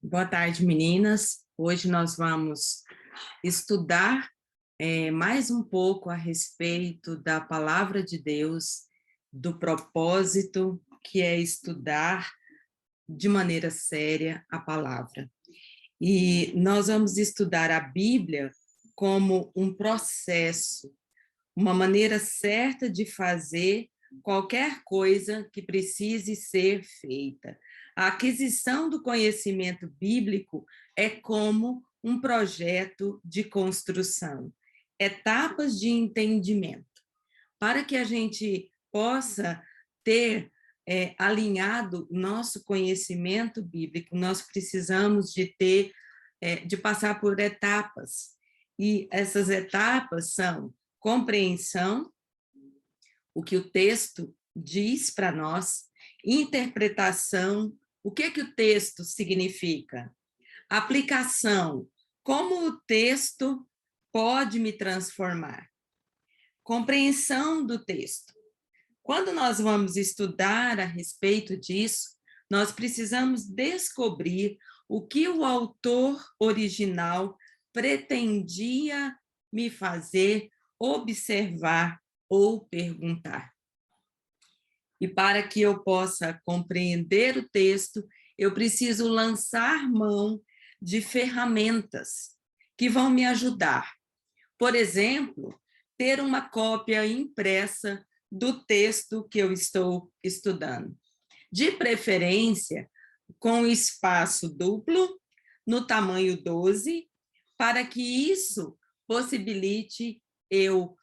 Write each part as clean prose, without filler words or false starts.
Boa tarde, meninas. Hoje nós vamos estudar mais um pouco a respeito da palavra de Deus, do propósito que é estudar de maneira séria a palavra. E nós vamos estudar a Bíblia como um processo, uma maneira certa de fazer qualquer coisa que precise ser feita. A aquisição do conhecimento bíblico é como um projeto de construção, etapas de entendimento. Para que a gente possa ter alinhado nosso conhecimento bíblico, nós precisamos de passar por etapas. E essas etapas são compreensão, o que o texto diz para nós, interpretação, o que o texto significa, aplicação, como o texto pode me transformar, compreensão do texto. Quando nós vamos estudar a respeito disso, nós precisamos descobrir o que o autor original pretendia me fazer observar ou perguntar. E para que eu possa compreender o texto, eu preciso lançar mão de ferramentas que vão me ajudar. Por exemplo, ter uma cópia impressa do texto que eu estou estudando. De preferência, com espaço duplo, no tamanho 12, para que isso possibilite eu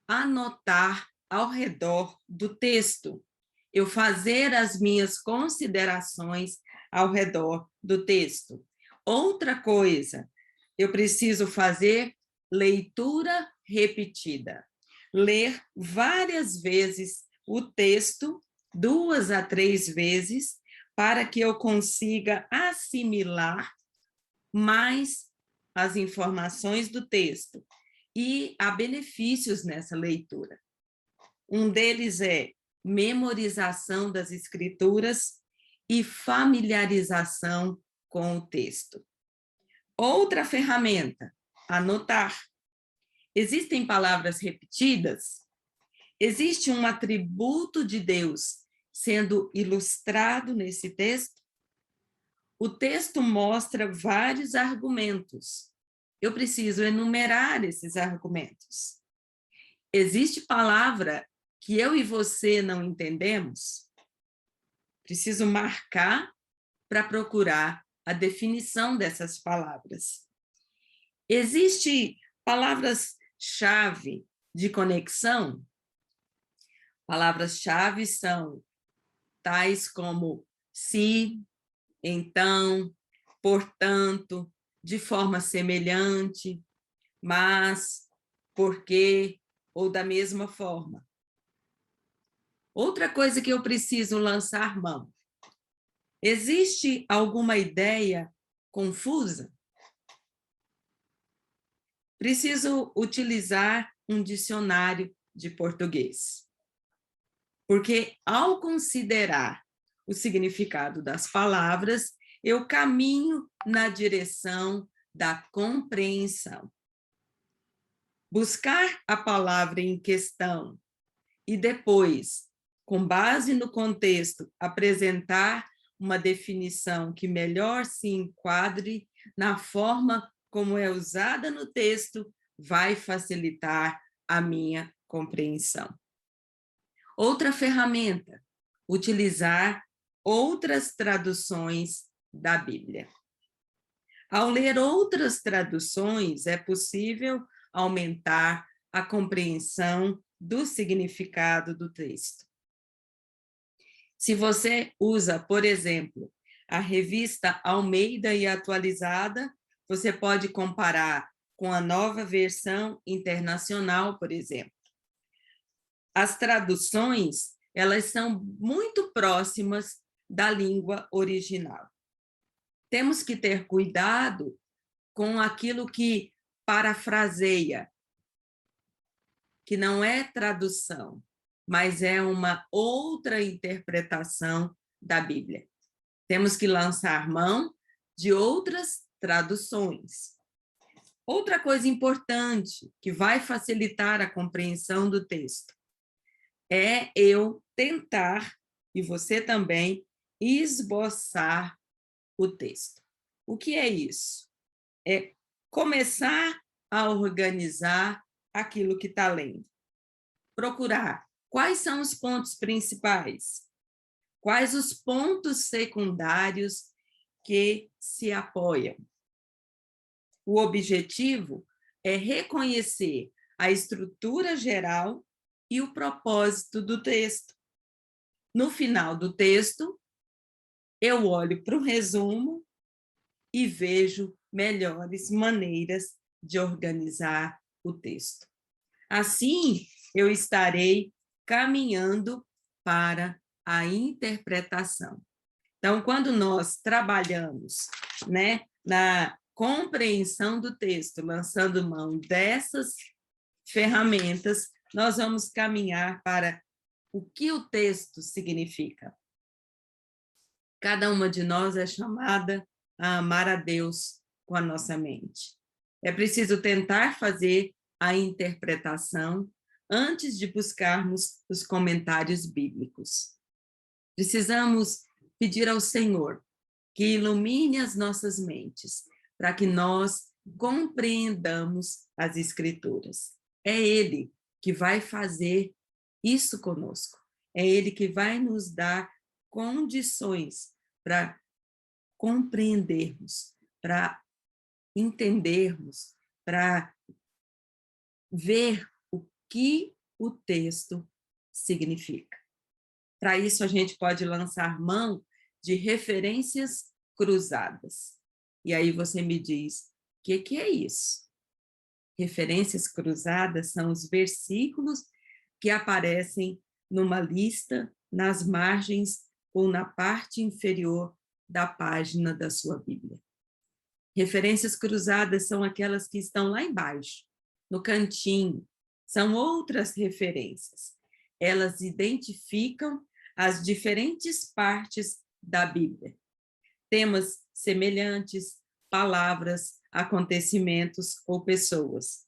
anotar ao redor do texto, eu fazer as minhas considerações ao redor do texto. Outra coisa, eu preciso fazer leitura repetida, ler várias vezes o texto, 2 a 3 vezes, para que eu consiga assimilar mais as informações do texto. E há benefícios nessa leitura. Um deles é memorização das escrituras e familiarização com o texto. Outra ferramenta, anotar. Existem palavras repetidas? Existe um atributo de Deus sendo ilustrado nesse texto? O texto mostra vários argumentos. Eu preciso enumerar esses argumentos. Existe palavra que eu e você não entendemos? Preciso marcar para procurar a definição dessas palavras. Existe palavras-chave de conexão? Palavras-chave são tais como se, então, portanto, de forma semelhante, mas, porque, ou da mesma forma. Outra coisa que eu preciso lançar mão. Existe alguma ideia confusa? Preciso utilizar um dicionário de português. Porque, ao considerar o significado das palavras, eu caminho na direção da compreensão. Buscar a palavra em questão e depois, com base no contexto, apresentar uma definição que melhor se enquadre na forma como é usada no texto, vai facilitar a minha compreensão. Outra ferramenta, utilizar outras traduções da Bíblia. Ao ler outras traduções, é possível aumentar a compreensão do significado do texto. Se você usa, por exemplo, a revista Almeida e Atualizada, você pode comparar com a Nova Versão Internacional, por exemplo. As traduções, elas são muito próximas da língua original. Temos que ter cuidado com aquilo que parafraseia, que não é tradução, mas é uma outra interpretação da Bíblia. Temos que lançar mão de outras traduções. Outra coisa importante que vai facilitar a compreensão do texto é eu tentar, e você também, esboçar o texto. O que é isso? É começar a organizar aquilo que está lendo. Procurar quais são os pontos principais, quais os pontos secundários que se apoiam. O objetivo é reconhecer a estrutura geral e o propósito do texto. No final do texto, eu olho para o resumo e vejo melhores maneiras de organizar o texto. Assim, eu estarei caminhando para a interpretação. Então, quando nós trabalhamos, né, na compreensão do texto, lançando mão dessas ferramentas, nós vamos caminhar para o que o texto significa. Cada uma de nós é chamada a amar a Deus com a nossa mente. É preciso tentar fazer a interpretação antes de buscarmos os comentários bíblicos. Precisamos pedir ao Senhor que ilumine as nossas mentes, para que nós compreendamos as Escrituras. É Ele que vai fazer isso conosco. É Ele que vai nos dar condições para compreendermos, para entendermos, para ver o que o texto significa. Para isso, a gente pode lançar mão de referências cruzadas. E aí você me diz, o que é isso? Referências cruzadas são os versículos que aparecem numa lista nas margens ou na parte inferior da página da sua Bíblia. Referências cruzadas são aquelas que estão lá embaixo, no cantinho. São outras referências. Elas identificam as diferentes partes da Bíblia. Temas semelhantes, palavras, acontecimentos ou pessoas.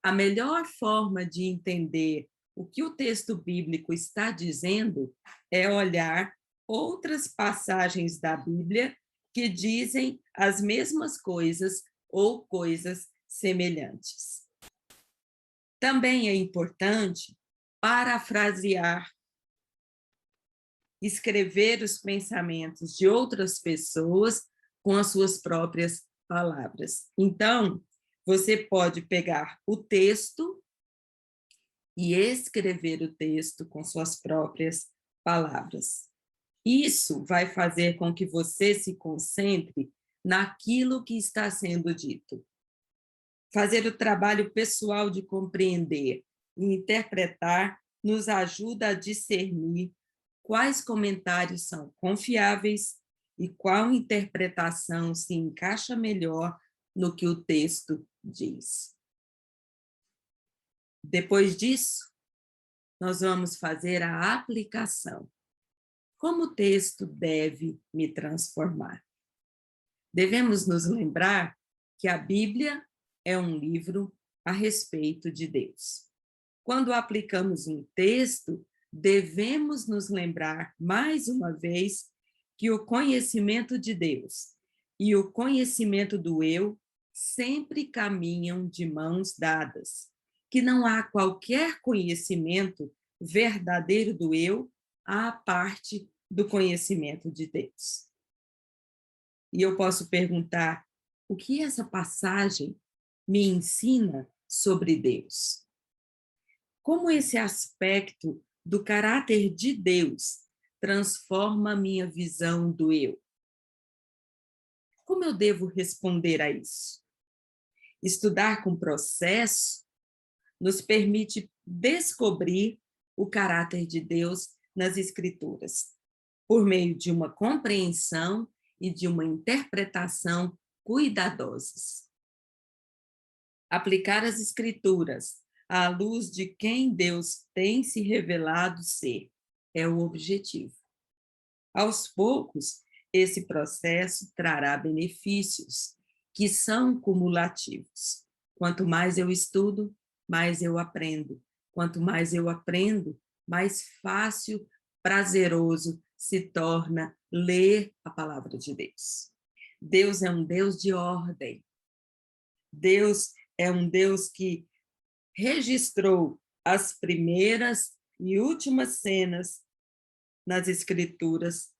A melhor forma de entender o que o texto bíblico está dizendo é olhar outras passagens da Bíblia que dizem as mesmas coisas ou coisas semelhantes. Também é importante parafrasear, escrever os pensamentos de outras pessoas com as suas próprias palavras. Então, você pode pegar o texto e escrever o texto com suas próprias palavras. Isso vai fazer com que você se concentre naquilo que está sendo dito. Fazer o trabalho pessoal de compreender e interpretar nos ajuda a discernir quais comentários são confiáveis e qual interpretação se encaixa melhor no que o texto diz. Depois disso, nós vamos fazer a aplicação. Como o texto deve me transformar? Devemos nos lembrar que a Bíblia é um livro a respeito de Deus. Quando aplicamos um texto, devemos nos lembrar, mais uma vez, que o conhecimento de Deus e o conhecimento do eu sempre caminham de mãos dadas, que não há qualquer conhecimento verdadeiro do eu à parte do conhecimento de Deus. E eu posso perguntar, o que essa passagem me ensina sobre Deus? Como esse aspecto do caráter de Deus transforma a minha visão do eu? Como eu devo responder a isso? Estudar com processo nos permite descobrir o caráter de Deus nas Escrituras, por meio de uma compreensão e de uma interpretação cuidadosas. Aplicar as Escrituras à luz de quem Deus tem se revelado ser é o objetivo. Aos poucos, esse processo trará benefícios que são cumulativos. Quanto mais eu estudo, mais eu aprendo. Quanto mais eu aprendo, mais fácil, prazeroso se torna ler a palavra de Deus. Deus é um Deus de ordem. Deus é um Deus que registrou as primeiras e últimas cenas nas Escrituras,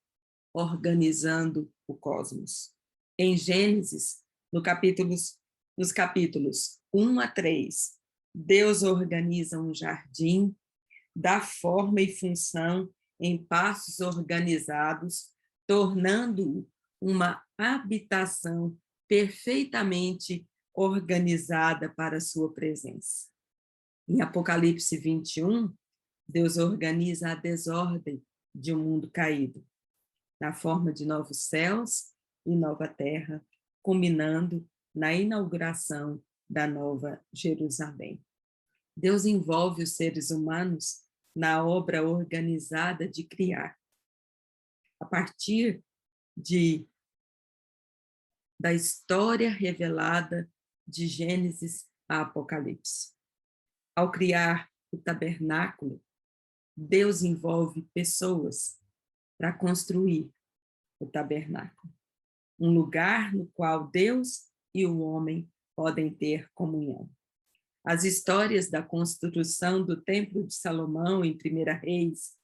organizando o cosmos. Em Gênesis, nos capítulos 1 a 3, Deus organiza um jardim, dá forma e função em passos organizados, tornando-o uma habitação perfeitamente organizada para a sua presença. Em Apocalipse 21, Deus organiza a desordem de um mundo caído, na forma de novos céus e nova terra, culminando na inauguração da Nova Jerusalém. Deus envolve os seres humanos na obra organizada de criar. A partir da história revelada de Gênesis a Apocalipse. Ao criar o tabernáculo, Deus envolve pessoas para construir o tabernáculo, um lugar no qual Deus e o homem podem ter comunhão. As histórias da construção do Templo de Salomão em 1 Reis,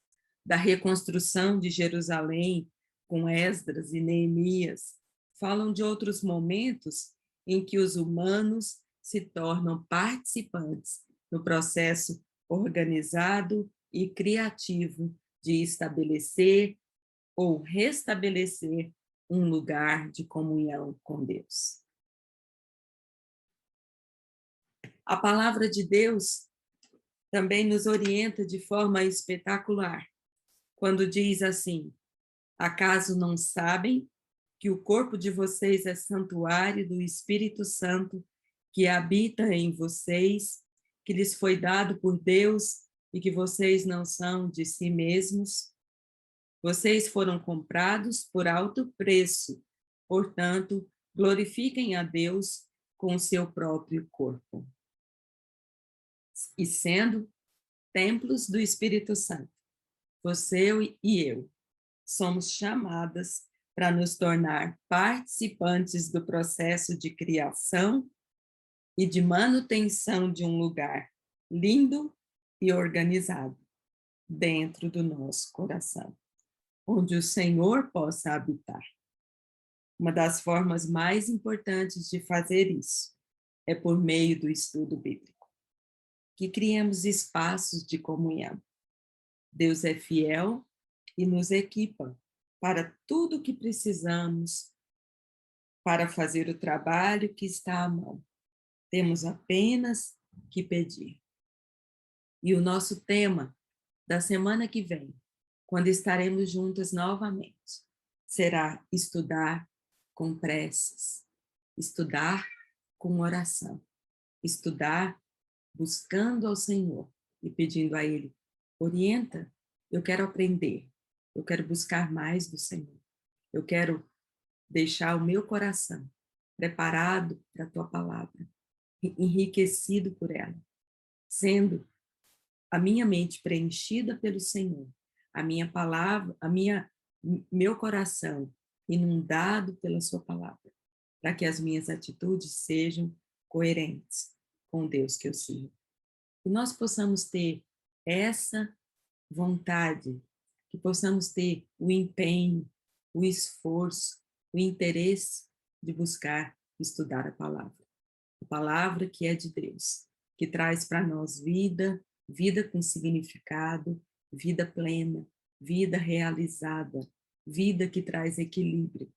da reconstrução de Jerusalém com Esdras e Neemias, falam de outros momentos em que os humanos se tornam participantes no processo organizado e criativo de estabelecer ou restabelecer um lugar de comunhão com Deus. A palavra de Deus também nos orienta de forma espetacular, quando diz assim: acaso não sabem que o corpo de vocês é santuário do Espírito Santo que habita em vocês, que lhes foi dado por Deus e que vocês não são de si mesmos? Vocês foram comprados por alto preço, portanto, glorifiquem a Deus com o seu próprio corpo. E sendo templos do Espírito Santo, você e eu somos chamadas para nos tornar participantes do processo de criação e de manutenção de um lugar lindo e organizado dentro do nosso coração, onde o Senhor possa habitar. Uma das formas mais importantes de fazer isso é por meio do estudo bíblico, que criemos espaços de comunhão. Deus é fiel e nos equipa para tudo o que precisamos para fazer o trabalho que está à mão. Temos apenas que pedir. E o nosso tema da semana que vem, quando estaremos juntas novamente, será estudar com preces, estudar com oração, estudar buscando ao Senhor e pedindo a Ele: orienta, eu quero aprender, eu quero buscar mais do Senhor, eu quero deixar o meu coração preparado para a Tua palavra, enriquecido por ela, sendo a minha mente preenchida pelo Senhor, a minha palavra, meu coração inundado pela sua palavra, para que as minhas atitudes sejam coerentes com o Deus que eu sirvo. Que nós possamos ter essa vontade, que possamos ter o empenho, o esforço, o interesse de buscar estudar a palavra que é de Deus, que traz para nós vida, vida com significado, vida plena, vida realizada, vida que traz equilíbrio,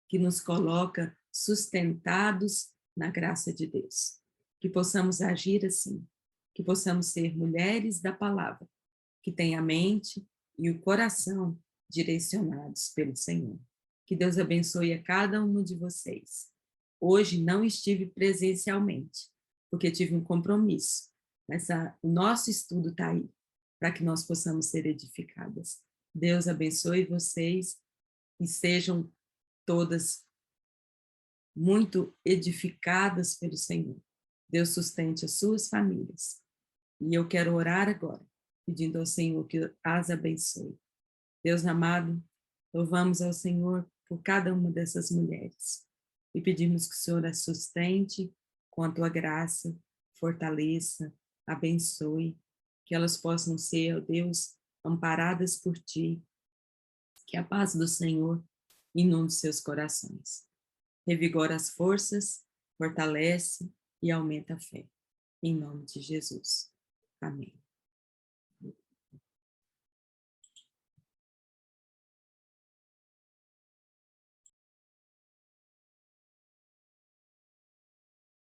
que nos coloca sustentados na graça de Deus. Que possamos agir assim, que possamos ser mulheres da palavra, que têm a mente e o coração direcionados pelo Senhor. Que Deus abençoe a cada uma de vocês. Hoje não estive presencialmente, porque tive um compromisso, mas o nosso estudo está aí, para que nós possamos ser edificadas. Deus abençoe vocês e sejam todas muito edificadas pelo Senhor. Deus sustente as suas famílias. E eu quero orar agora, pedindo ao Senhor que as abençoe. Deus amado, louvamos ao Senhor por cada uma dessas mulheres e pedimos que o Senhor as sustente com a tua graça, fortaleça, abençoe, que elas possam ser, ó Deus, amparadas por ti, que a paz do Senhor inunde seus corações. Revigora as forças, fortalece e aumenta a fé. Em nome de Jesus. Amém.